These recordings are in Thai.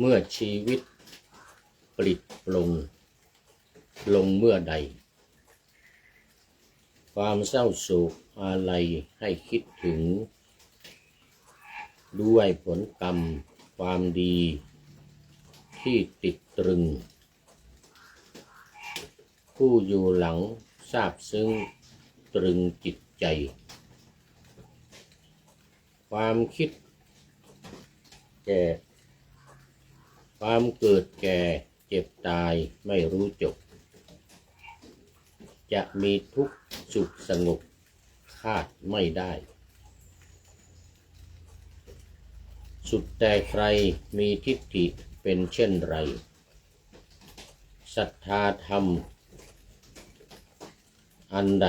เมื่อชีวิตปลิดปลงลงเมื่อใดความเศร้าโศกอาลัยให้คิดถึงด้วยผลกรรมความดีที่ติดตรึงผู้อยู่หลังทราบซึ้งตรึงจิตใจความคิดแก่ความเกิดแก่เจ็บตายไม่รู้จบจะมีทุกข์สุขสงบคาดไม่ได้สุดแต่ใครมีทิฏฐิเป็นเช่นไรศรัทธาธรรมอันใด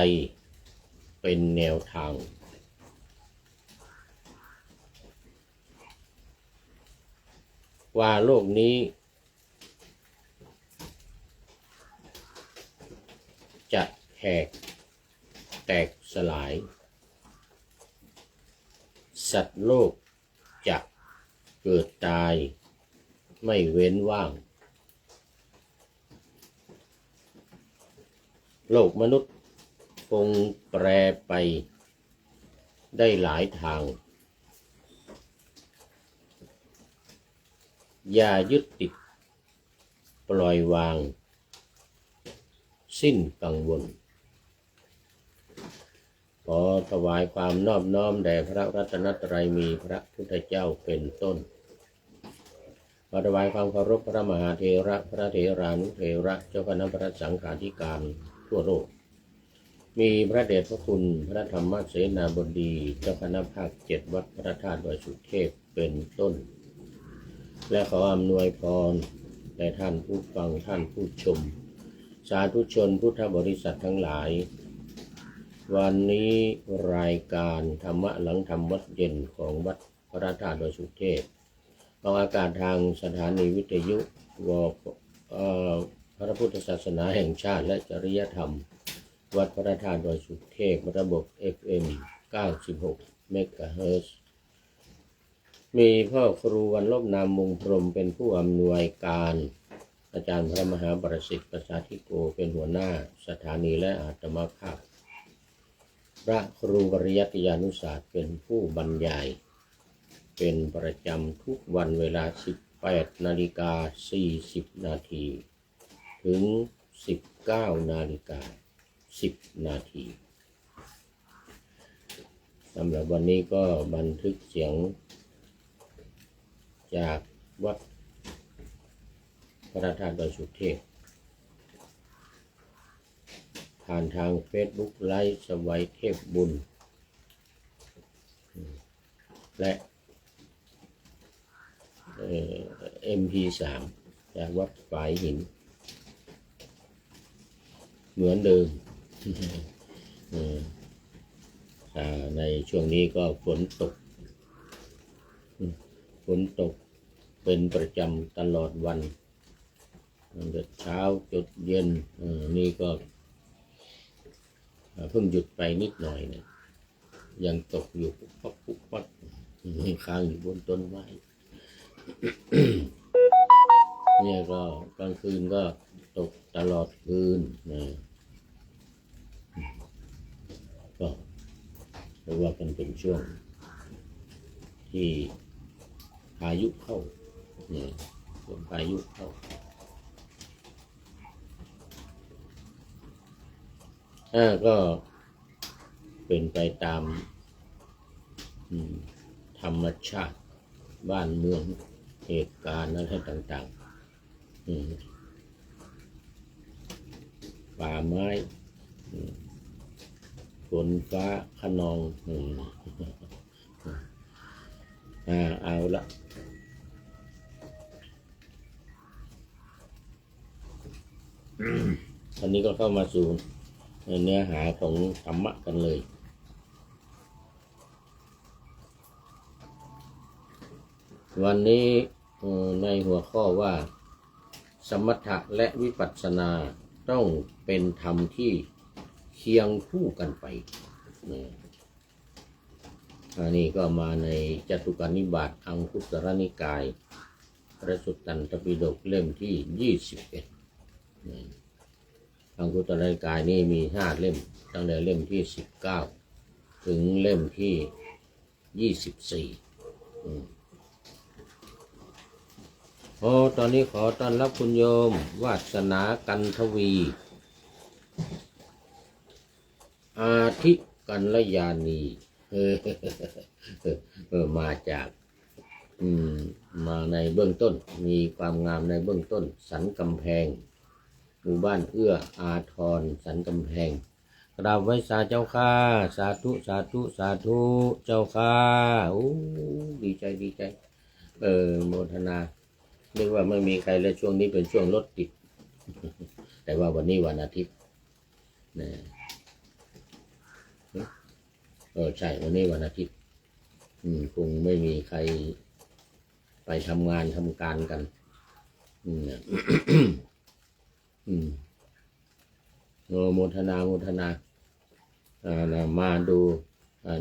เป็นแนวทางว่าโลกนี้จะแตกสลายสัตว์โลกจะเกิดตายไม่เว้นว่างโลกมนุษย์คงแปรไปได้หลายทางอย่ายึดติดปล่อยวางสิ้นกังวลขอถวายความนอบน้อมแด่พระรัตนตรัยมีพระพุทธเจ้าเป็นต้นขอถวายความเคารพพระมหาเถระพระเถรานุเถระเจ้าคณะพระสังฆาธิการทั่วโลกมีพระเดชพระคุณพระธรรมเสนาบดีเจ้าคณะภาค7วัดพระธาตุดอยสุเทพเป็นต้นและขออำนวยพรแด่ท่านผู้ฟังท่านผู้ชมสาธุชนพุทธบริษัททั้งหลายวันนี้รายการธรรมะหลังธรรมวัดเย็นของวัดพระธาตุดอยสุเทพออกอากาศทางสถานีวิทยุพระพุทธศาสนาแห่งชาติและจริยธรรมวัดพระธาตุดอยสุเทพระบบ FM 96 เมกะเฮิรตซ์มีพ่อครูวันลบนามมงพรหมเป็นผู้อำนวยการอาจารย์พระมหาประสิทธิ์ประสาธิโกเป็นหัวหน้าสถานีและอาตมาภาพพระครูปริยัติยานุศาสตร์เป็นผู้บรรยายเป็นประจำทุกวันเวลา 18:40 นาทีถึง 19:10 นาทีสำหรับวันนี้ก็บันทึกเสียงจากวัดพระธาตุดอยสุเทพผ่านทาง Facebook ไลฟ์สวัยเทพบุญและ MP3 จากวัดฝายหินเหมือนเดิม ในช่วงนี้ก็ฝนตกเป็นประจำตลอดวันตั้งแต่เช้าจนเย็นนี่ก็เพิ่งหยุดไปนิดหน่อยนะยังตกอยู่ปุ๊บปั๊บค้างอยู่บนต้นไม้ เนี่ยก็กลางคืนก็ตกตลอดคืนนะก็เรียกว่ากันเป็นช่วงที่พายุเข้าเนี่ยช่วงพายุเข้าก็เป็นไปตามธรรมชาติบ้านเมืองเหตุการณ์อะไรต่างๆป่าไม้ฝนฟ้าคะนองเอาละอันนี้ก็เข้ามาสู่เนื้อหาของธรรมะกันเลยวันนี้ในหัวข้อว่าสมถะและวิปัสสนาต้องเป็นธรรมที่เคียงคู่กันไปอันนี้ก็มาในจตุกนิบาตอังคุตรนิกาย พระสุตตันตปิฎกเล่มที่21อังคุตรนิกายนี่มี5เล่มตั้งแต่เล่มที่19ถึงเล่มที่24ตอนนี้ขอต้อนรับคุณโยมวาสนากันทวีอาทิกัลยาณีมาจากมาในเบื้องต้นมีความงามในเบื้องต้นสันกำแพงหมู่บ้านเอื้ออาทรสันกำแพงกราบไว้สาเจ้าข้าสาธุสาธุสาธุเจ้าข้าโอ้ดีใจดีใจโมทนาเรียกว่าไม่มีใครเลยช่วงนี้เป็นช่วงรถติด แต่ว่าวันนี้วันอาทิตย์นะใช่วันนี้วันอาทิตย์คงไม่มีใครไปทำงานทำการกันโมทนาโมทนามาดู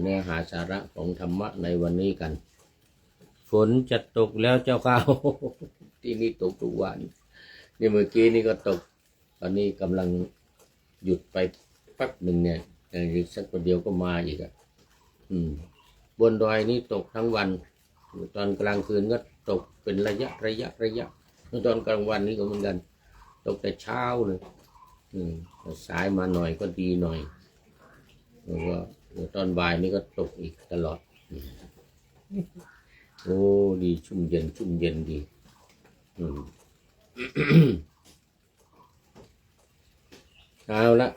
เนื้อหาสาระของธรรมะในวันนี้กันฝนจะตกแล้วเจ้าข้าที่นี่ตกทุกวันนี่เมื่อกี้นี่ก็ตกตอนนี้กำลังหยุดไปแป๊บหนึ่งเนี่ยอีกสักประเดี๋ยวก็มาอีกบนดอยนี่ตกทั้งวันตอนกลางคืนก็ตกเป็นระยะตอนกลางวันนี่ก็เหมือนกันตกแต่เช้าเลยสายมาหน่อยก็ดีหน่อยแล้วก็ตอนบ่ายนี่ก็ตกอีกตลอดโอ้ดีชุ่มเย็นดีเอาละ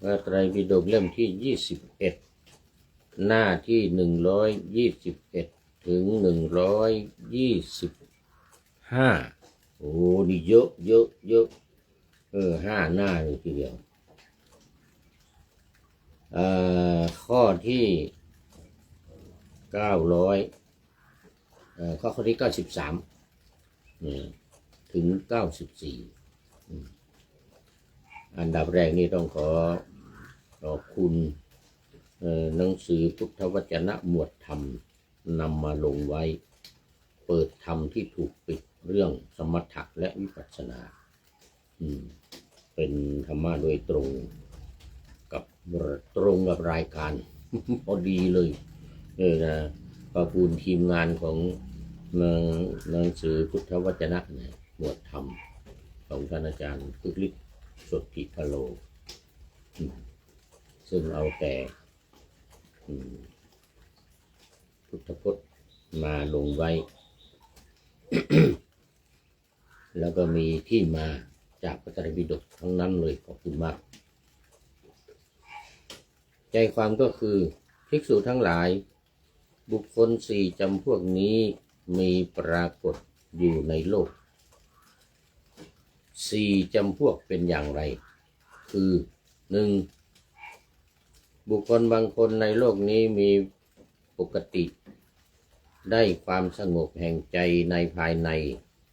พระไตรปิฎกเล่มที่21หน้าที่121ถึง125โอ้ดีเยอะ5หน้าเลยทีเดียวข้อที่900ข้อที่93ถึง94อันดับแรกนี่ต้องขอบคุณหนังสือพุทธวจนะหมวดธรรมนำมาลงไว้เปิดธรรมที่ถูกปิดเรื่องสมถะและวิปัสสนาเป็นธรรมะโดยตรงกับรายการ พอดีเลยนะขอบคุณทีมงานของหนังสือพุทธวจนะหมวดธรรมของท่านอาจารย์คึกฤทธิ์สดธิพโลซึ่งเอาแต่พุทธพจน์มาลงไว้ แล้วก็มีที่มาจากพระไตรปิฎกทั้งนั้นเลยขอบคุณมากใจความก็คือภิกษุทั้งหลายบุคคล4จำพวกนี้มีปรากฏอยู่ในโลก4จำพวกเป็นอย่างไรคือ 1. บุคคลบางคนในโลกนี้มีปกติได้ความสงบแห่งใจในภายใน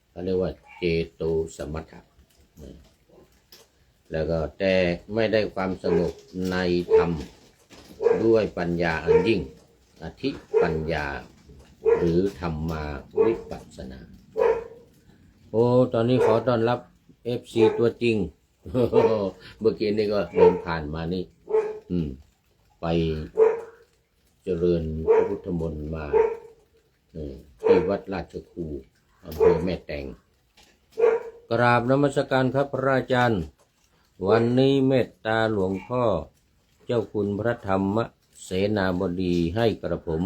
เขาเรียกว่าเจโตสมถะแล้วก็แต่ไม่ได้ความสงบในธรรมด้วยปัญญาอันยิ่งอธิปัญญาหรือธรรมาวิปัสสนาตอนนี้ขอต้อนรับ FC ตัวจริง เมื่อกี้นี่ก็เดินผ่านมานี่ไปเจริญพระพุทธมนต์มาที่วัดราชครูอำเภอแม่แตงกราบนมัสการครับพระอาจารย์วันนี้เมตตาหลวงพ่อเจ้าคุณพระธรรมเสนาบดีให้กระผม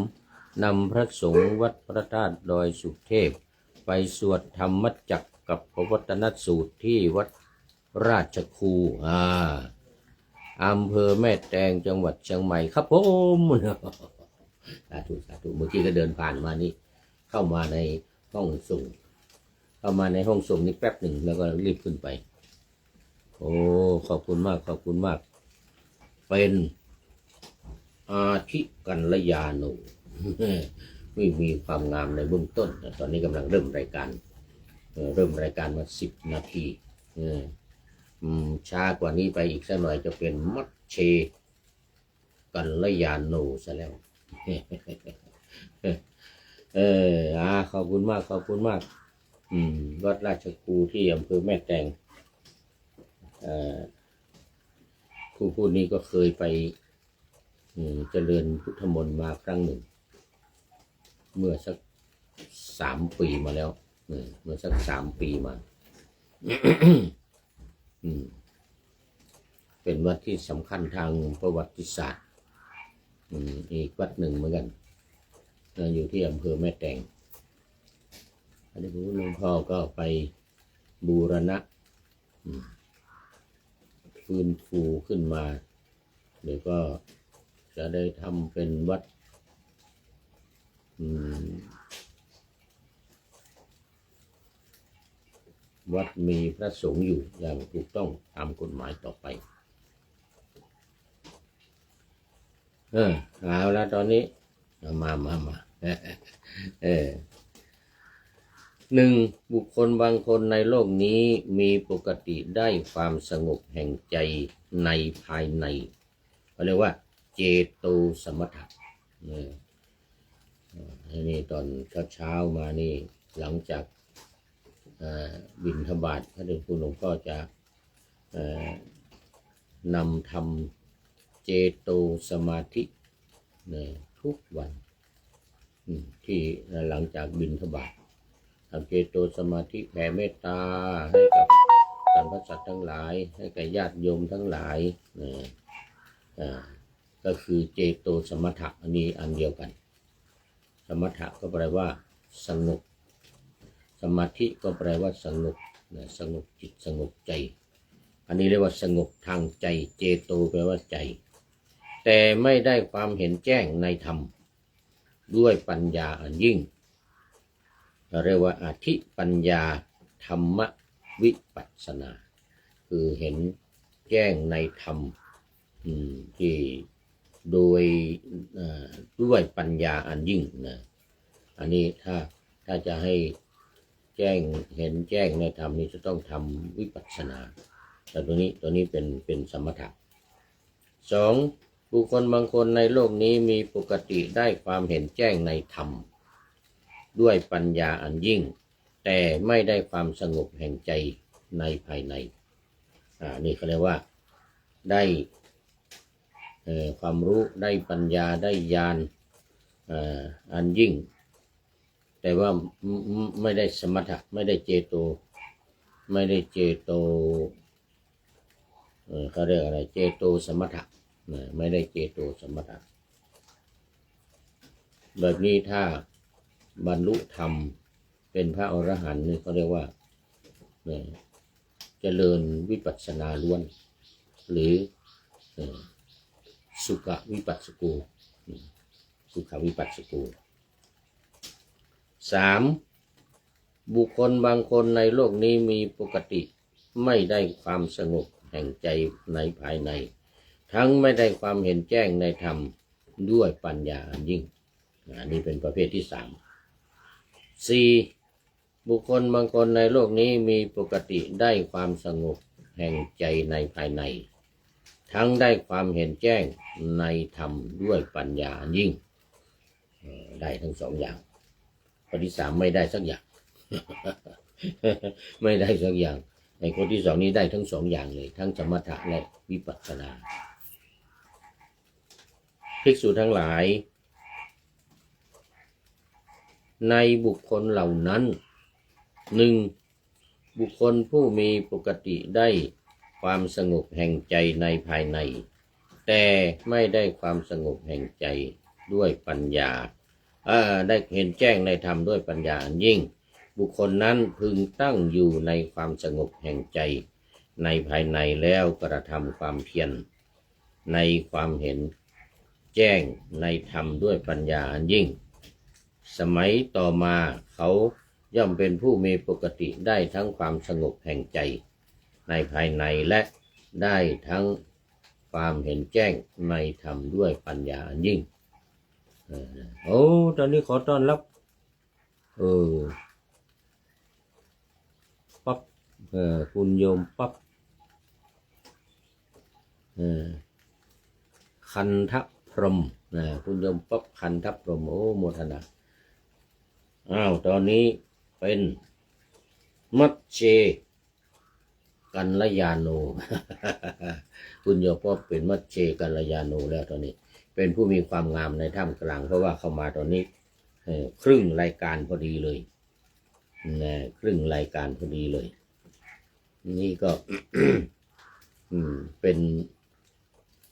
นำพระสงฆ์วัดพระธาตุดอยสุเทพไปสวดธรรมจักรกับพระวัตนสูตรที่วัดราชครูอำเภอแม่แตงจังหวัดเชียงใหม่ครับผมสาธุเมื่อกี้ก็เดินผ่านมานี่เข้ามาในห้องส่งนี่แป๊บหนึ่งแล้วก็รีบขึ้นไปขอบคุณมากเป็นอาทิกัลยาโนไม่มีความงามในเบื้องต้นตอนนี้กำลังเริ่มรายการมา10 นาทีช้ากว่านี้ไปอีกสักหน่อยจะเป็นมัชเชกัลยาโนซะแล้ว ขอบคุณมากขอบคุณมากวัดราชครูที่อำเภอแม่แตงผู้พูดนี้ก็เคยไปเจริญพุทธมนต์มาครั้งหนึ่งเมื่อสัก3 ปีมาแล้วเมื่อสัก3 ปีมา เป็นวัดที่สำคัญทางประวัติศาสตร์อีกวัดหนึ่งเหมือนกันอยู่ที่อำเภอแม่แตงอันนี้หลวงพ่อก็ไปบูรณะฟื้นฟูขึ้นมาเดี๋ยวก็จะได้ทำเป็นวัดวัดมีพระสงฆ์อยู่อย่างถูกต้องตามกฎหมายต่อไปเอาละตอนนี้มา1บุคคลบางคนในโลกนี้มีปกติได้ความสงบแห่งใจในภายในเขาเรียกว่าเจโตสมถะนี่ตอนเช้ามานี่หลังจากบิณฑบาตพระเดชคุณหลวงพ่อจะนำทำเจโตสมาธิทุกวันที่หลังจากบิณฑบาตทำเจโตสมาธิแผ่เมตตาให้กับสรรพสัตว์ทั้งหลายให้แก่ญาติโยมทั้งหลายก็คือเจโตสมถะอันนี้อันเดียวกันสมถะก็แปลว่าสงบสมาธิก็แปลว่าสงบสงบจิตสงบใจอันนี้เรียกว่าสงบทางใจเจโตแปลว่าใจแต่ไม่ได้ความเห็นแจ้งในธรรมด้วยปัญญาอันยิ่งเรียกว่าอธิปัญญาธรรมวิปัสสนาคือเห็นแจ้งในธรรมที่โดยด้วยปัญญาอันยิ่งนะอันนี้ถ้าจะให้แจ้งเห็นแจ้งในธรรมนี้จะต้องทำวิปัสสนาแต่ตัวนี้เป็นสมถะ2บุคคลบางคนในโลกนี้มีปกติได้ความเห็นแจ้งในธรรมด้วยปัญญาอันยิ่งแต่ไม่ได้ความสงบแห่งใจในภายในนี่เขาเรียกว่าได้ความรู้ได้ปัญญาได้ญาณอันยิ่งแต่ว่าไม่ได้สมถะไม่ได้เจโตเขาเรียกอะไรเจโตสมถะไม่ได้เจโตสมถะแบบนี้ถ้าบรรลุธรรมเป็นพระอรหันต์นี่เขาเรียกว่าเจริญวิปัสสนาล้วนหรือสุขวิปัสสโกสุขวิปัสสโก3บุคคลบางคนในโลกนี้มีปกติไม่ได้ความสงบแห่งใจในภายในทั้งไม่ได้ความเห็นแจ้งในธรรมด้วยปัญญาอันยิ่งนี่เป็นประเภทที่4บุคคลบางคนในโลกนี้มีปกติได้ความสงบแห่งใจในภายในทั้งได้ความเห็นแจ้งในธรรมด้วยปัญญาอันยิ่งได้ทั้ง2อย่างข้อที่3ไม่ได้สักอย่าง ไม่ได้สักอย่างในข้อที่2นี้ได้ทั้ง2อย่างเลยทั้งสมถะและวิปัสสนาภิกษุทั้งหลายในบุคคลเหล่านั้น1บุคคลผู้มีปกติได้ความสงบแห่งใจในภายในแต่ไม่ได้ความสงบแห่งใจด้วยปัญญาได้เห็นแจ้งในธรรมด้วยปัญญาอันยิ่งบุคคลนั้นพึงตั้งอยู่ในความสงบแห่งใจในภายในแล้วกระทำความเพียรในความเห็นแจ้งในธรรมด้วยปัญญาอันยิ่งสมัยต่อมาเขาย่อมเป็นผู้มีปกติได้ทั้งความสงบแห่งใจในภายในและได้ทั้งความเห็นแจ้งในธรรมด้วยปัญญาอันยิ่งตอนนี้ขอต้อนรับปั๊บคุณโยมปั๊บคันทพรหมคุณโยมปั๊บคันทพรหมโมทนา ตอนนี้เป็นมัชเชกัลยาโน คุณโยมก็เป็นมัชเชกัลยาโนแล้วตอนนี้เป็นผู้มีความงามในท่ามกลางเพราะว่าเข้ามาตอนนี้ครึ่งรายการพอดีเลยนะครึ่งรายการพอดีเลยนี่ก็ เป็น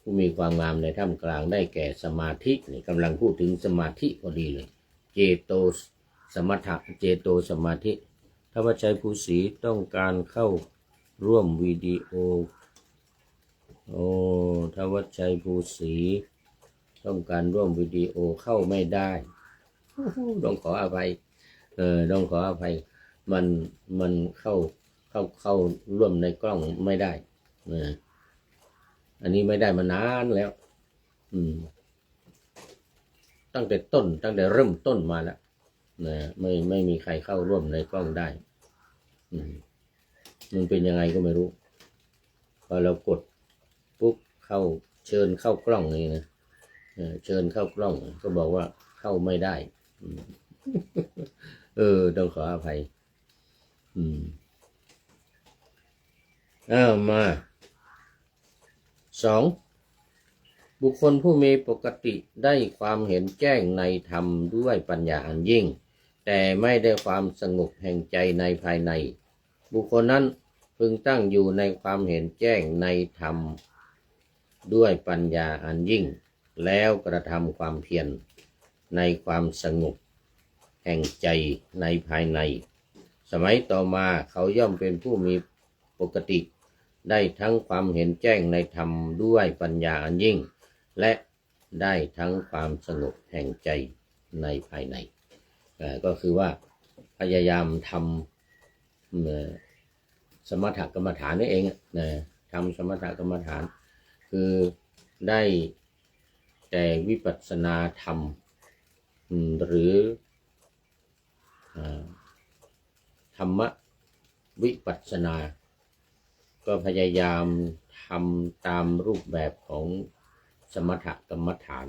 ผู้มีความงามในท่ามกลางได้แก่สมาธินี่กำลังพูดถึงสมาธิพอดีเลยเจโตสมถะเจโตสมาธิถ้าวัชชัยภูศรีต้องการเข้าร่วมวิดีโอถ้าวัชชัยภูศรีต้องการร่วมวิดีโอเข้าไม่ได้ต้องขออภัยต้องขออภัยมันเข้าร่วมในกล้องไม่ได้อันนี้ไม่ได้มานานแล้วตั้งแต่เริ่มต้นมาแล้วนะไม่มีใครเข้าร่วมในกล้องได้มันเป็นยังไงก็ไม่รู้พอเรากดปุ๊บเข้าเชิญเข้ากล้องนี่นะเชิญเข้ากล้องก็บอกว่าเข้าไม่ได้ต้องขออภัยมา2บุคคลผู้มีปกติได้ความเห็นแจ้งในธรรมด้วยปัญญาอันยิ่งแต่ไม่ได้ความสงบแห่งใจในภายในบุคคลนั้นพึงตั้งอยู่ในความเห็นแจ้งในธรรมด้วยปัญญาอันยิ่งแล้วกระทำความเพียรในความสงบแห่งใจในภายในสมัยต่อมาเขาย่อมเป็นผู้มีปกติได้ทั้งความเห็นแจ้งในธรรมด้วยปัญญาอันยิ่งและได้ทั้งความสงบแห่งใจในภายในก็คือว่าพยายามทำสมถกรรมฐานนี่เองนะทำสมถกรรมฐานคือได้แต่วิปัสสนาธรรมหรือธรรมวิปัสสนาก็พยายามทำตามรูปแบบของสมถกรรมฐาน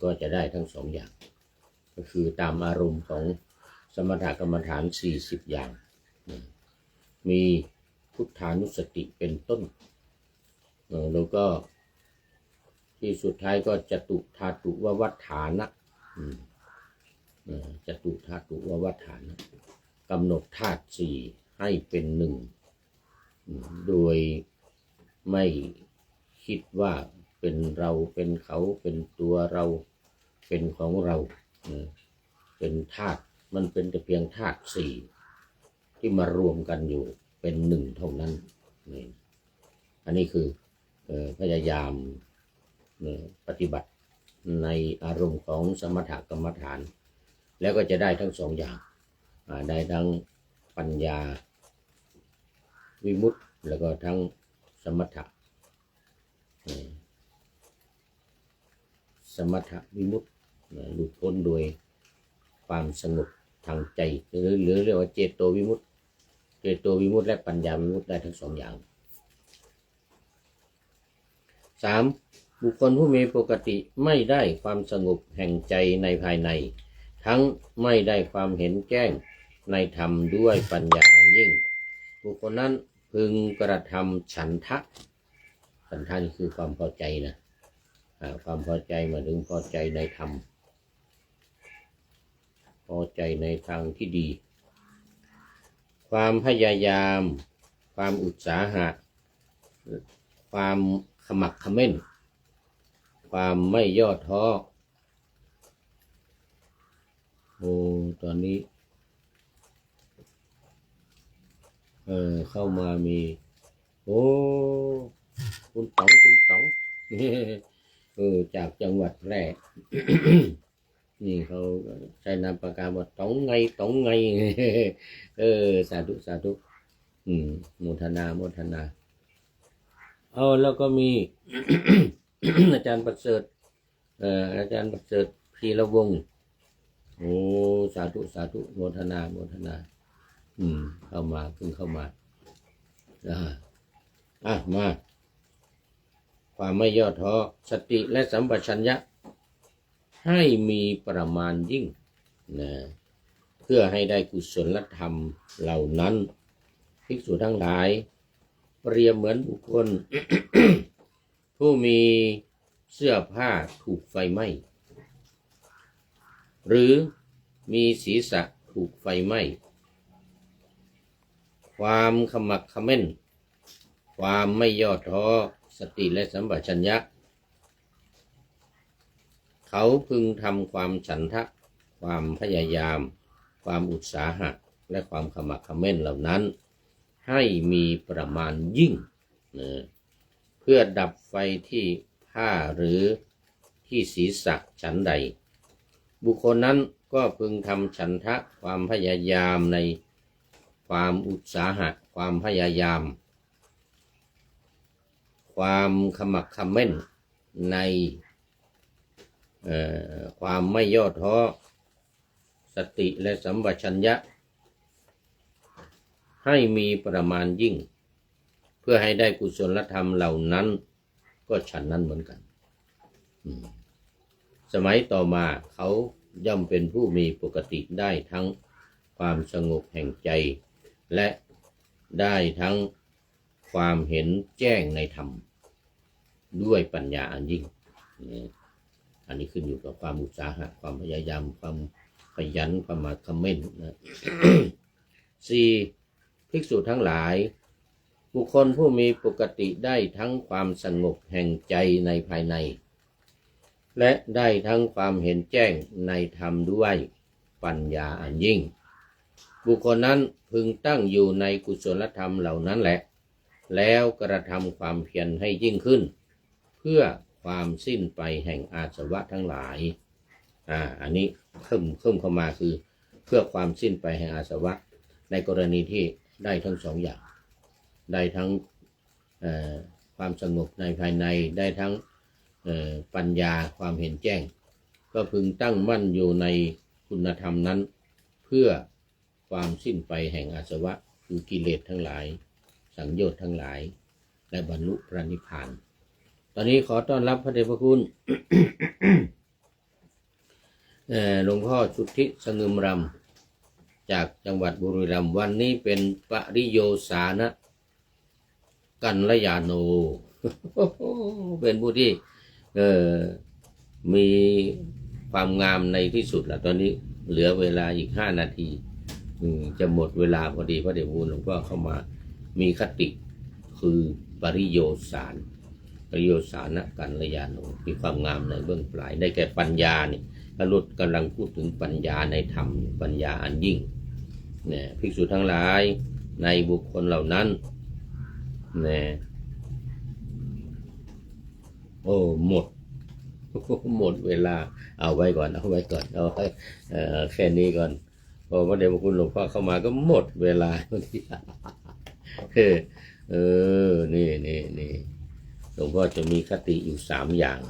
ก็จะได้ทั้ง2อย่างก็คือตามอารมณ์ของสมถกรรมฐาน40อย่างมีพุทธานุสติเป็นต้นแล้วก็ที่สุดท้ายก็จตุธาตุววัฏฐานะจตุธาตุววัฏฐานะกำหนดธาตุ4ให้เป็น1โดยไม่คิดว่าเป็นเราเป็นเขาเป็นตัวเราเป็นของเราเป็นธาตุมันเป็นแต่เพียงธาตุ4ที่มารวมกันอยู่เป็น1เท่านั้นอันนี้คือพยายามปฏิบัติในอารมณ์ของสมถกรรมฐานแล้วก็จะได้ทั้ง2อย่างได้ทั้งปัญญาวิมุตติแล้วก็ทั้งสมถะวิมุตติหลุดพ้นโดยความสงบทางใจหรือเรียกว่าเจโตวิมุตติและปัญญาวิมุตติได้ทั้ง2อย่าง3บุคคลผู้มีปกติไม่ได้ความสงบแห่งใจในภายในทั้งไม่ได้ความเห็นแจ้งในธรรมด้วยปัญญายิ่งบุคคลนั้นพึงกระทำฉันทะนี่คือความพอใจนะความพอใจมาถึงพอใจในธรรมพอใจในทางที่ดีความพยายามความอุตสาหะความขมักเขม้นความไม่ย่อท้อตอนนี้เข้ามามีคุณต๋องจากจังหวัดแพร่ นี่เขาใช้นามปากกาว่าต๋องไง สาธุโมทนาแล้วก็มี อาจารย์ประเสริฐพีระวงศ์สาธุโมทนาเข้ามาเพิ่งเข้ามามาความไม่ย่อท้อสติและสัมปชัญญะให้มีประมาณยิ่งนะ เพื่อให้ได้กุศลธรรมเหล่านั้นภิกษุทั้งหลายเปรียบเหมือนบุคคล ผู้มีเสื้อผ้าถูกไฟไหม้หรือมีศีรษะถูกไฟไหม้ความขมักเขม้นความไม่ย่อท้อสติและสัมปชัญญะเขาพึงทำความฉันทะความพยายามความอุตสาหะและความขมักเขม้นเหล่านั้นให้มีประมาณยิ่งเพื่อดับไฟที่ผ้าหรือที่ศีรษะฉันใดบุคคลนั้นก็พึงทำฉันทะความพยายามในความอุตสาหะความพยายามความขมักเขม้นในความไม่ย่อท้อสติและสัมปชัญญะให้มีประมาณยิ่งเพื่อให้ได้กุศลธรรมเหล่านั้นก็ฉันนั้นเหมือนกันสมัยต่อมาเขาย่อมเป็นผู้มีปกติได้ทั้งความสงบแห่งใจและได้ทั้งความเห็นแจ้งในธรรมด้วยปัญญาอันยิ่งอันนี้ขึ้นอยู่กับความอุตสาหะความพยายามความขยันความหมั่นเขม้นนะ 4. ภิกษุทั้งหลายบุคคลผู้มีปกติได้ทั้งความสงบแห่งใจในภายในและได้ทั้งความเห็นแจ้งในธรรมด้วยปัญญาอันยิ่งบุคคลนั้นพึงตั้งอยู่ในกุศลธรรมเหล่านั้นแหละแล้วกระทำความเพียรให้ยิ่งขึ้นเพื่อความสิ้นไปแห่งอาสวะทั้งหลายอันนี้เพิ่มเข้ามาคือเพื่อความสิ้นไปแห่งอาสวะในกรณีที่ได้ทั้งสองอย่างได้ทั้งความสงบในภายในได้ทั้งปัญญาความเห็นแจ้งก็พึงตั้งมั่นอยู่ในคุณธรรมนั้นเพื่อความสิ้นไปแห่งอาสวะคือกิเลสทั้งหลายสังโยชน์ทั้งหลายและบรรลุพระนิพพานตอนนี้ขอต้อนรับพระเดชพระคุณ หลวงพ่อสุทธิสงึมรำจากจังหวัดบุรีรัมย์วันนี้เป็นปริโยสานะกัลยาโน เป็นผู้ที่มีความงามในที่สุดแล้วตอนนี้เหลือเวลาอีก5 นาทีจะหมดเวลาพอดีพระเดชพระคุณหลวงพ่อเข้ามามีคติคือปริโยสารปริโยสานะกัลยาโนมีความงามในเบื้องปลายได้แก่ปัญญานี่พระรุตกำลังพูดถึงปัญญาในธรรมปัญญาอันยิ่งเนี่ยภิกษุทั้งหลายในบุคคลเหล่านั้นเนี่ยโอ้หมดเวลาเอาไว้ก่อนเอาแค่นี้ก่อนพอพระเดชพระคุณหลวงพ่อเข้ามาก็หมดเวลานี่หลวงพ่อจะมีคติอยู่3 อย่าง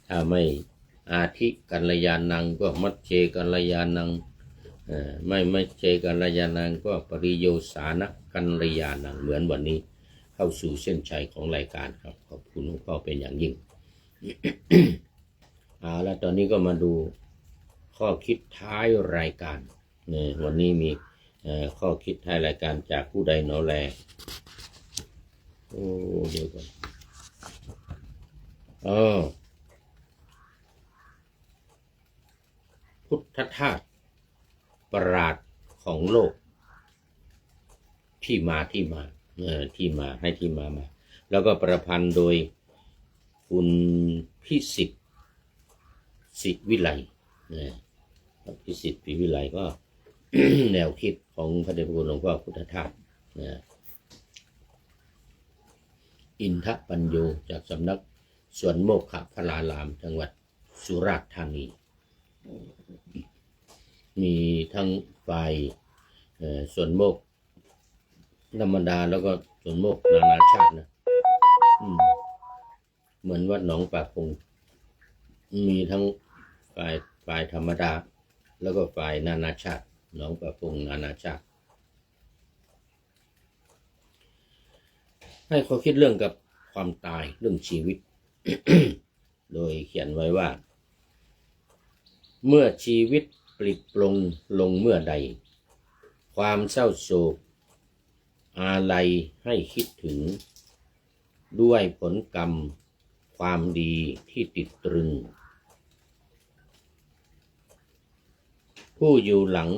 ถ้าไม่อาทิกัลยาณังก็มัชเชกัลยาณังไม่มัชเชกัลยาณังก็ปริโยสานะกัลยาณังเหมือนวันนี้เข้าสู่เส้นชัยของรายการครับขอบคุณหลวงพ่อเป็นอย่างยิ่ง แล้วตอนนี้ก็มาดูข้อคิดท้ายรายการวันนี้มีข้อคิดท้ายรายการจากผู้ใดหนอแลเดี๋ยวก่อนพุทธทาสประหลาดของโลกที่มาให้ที่มาแล้วก็ประพันธ์โดยคุณพิสิทธิ์ศิวิไลพิสิทธิ์ศิวิไลก็ แนวคิดของพระเดชพระคุณหลวงพ่อพุทธทาสอินทปัญโยจากสำนักสวนโมกขพลารามจังหวัดสุราษฎร์ธานีมีทั้งฝ่ายสวนโมกธรรมดาแล้วก็สวนโมกนานาชาตินะเหมือนวัดหนองปากพงมีทั้งฝ่ายธรรมดาแล้วก็ฝ่ายนานาชาติหนองปากพงนานาชาติให้เขาคิดเรื่องกับความตายเรื่องชีวิต โดยเขียนไว้ว่าเมื่อชีวิต ปลิดปลงลงเมื่อใดความเศร้าโศกอาลัยให้คิดถึงด้วยผลกรรมความดีที่ติดตรึงผู้อยู่หลัง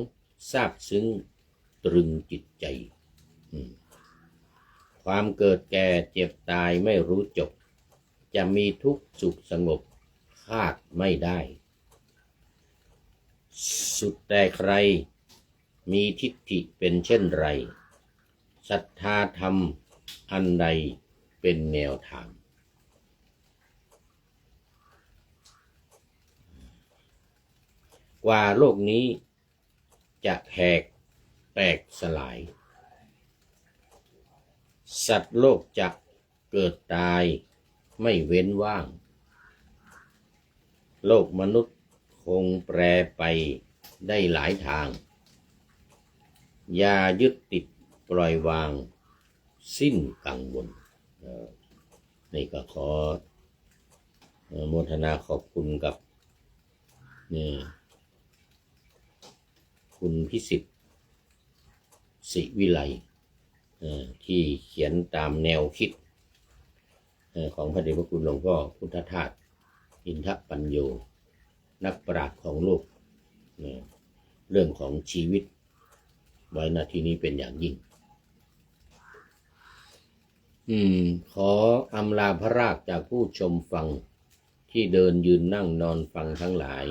ซาบซึ้งตรึงจิตใจความเกิดแก่เจ็บตายไม่รู้จบจะมีทุกข์สุขสงบคาดไม่ได้สุดแต่ใครมีทิฏฐิเป็นเช่นไรศรัทธาธรรมอันใดเป็นแนวทางกว่าโลกนี้จะแตกสลายสัตว์โลกจะเกิดตายไม่เว้นว่างโลกมนุษย์คงแปรไปได้หลายทางอย่ายึดติดปล่อยวางสิ้นกังวลนี่ก็ขอโมทนาขอบคุณกับคุณพิสิทธิ์ศิวิไลที่เขียนตามแนวคิดของพระเดชพระคุณหลวงพ่อพุทธทาสอินทปัญโยนักปราชญ์ของโลกเรื่องของชีวิตไว้ณที่นี้เป็นอย่างยิ่งขออำลาพระราชจากผู้ชมฟังที่เดินยืนนั่งนอนฟังทั้งหลาย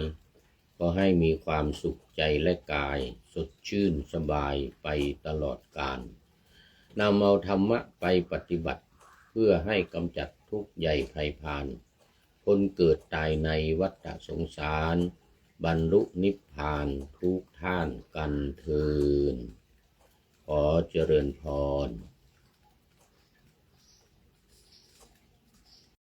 ก็ให้มีความสุขใจและกายสดชื่นสบายไปตลอดกาลนำเอาธรรมะไปปฏิบัติเพื่อให้กำจัดทุกข์ใหญ่ภัยพานคนเกิดตายในวัฏสงสารบรรลุนิพพานทุกท่านกันเทอญขอเจริญพร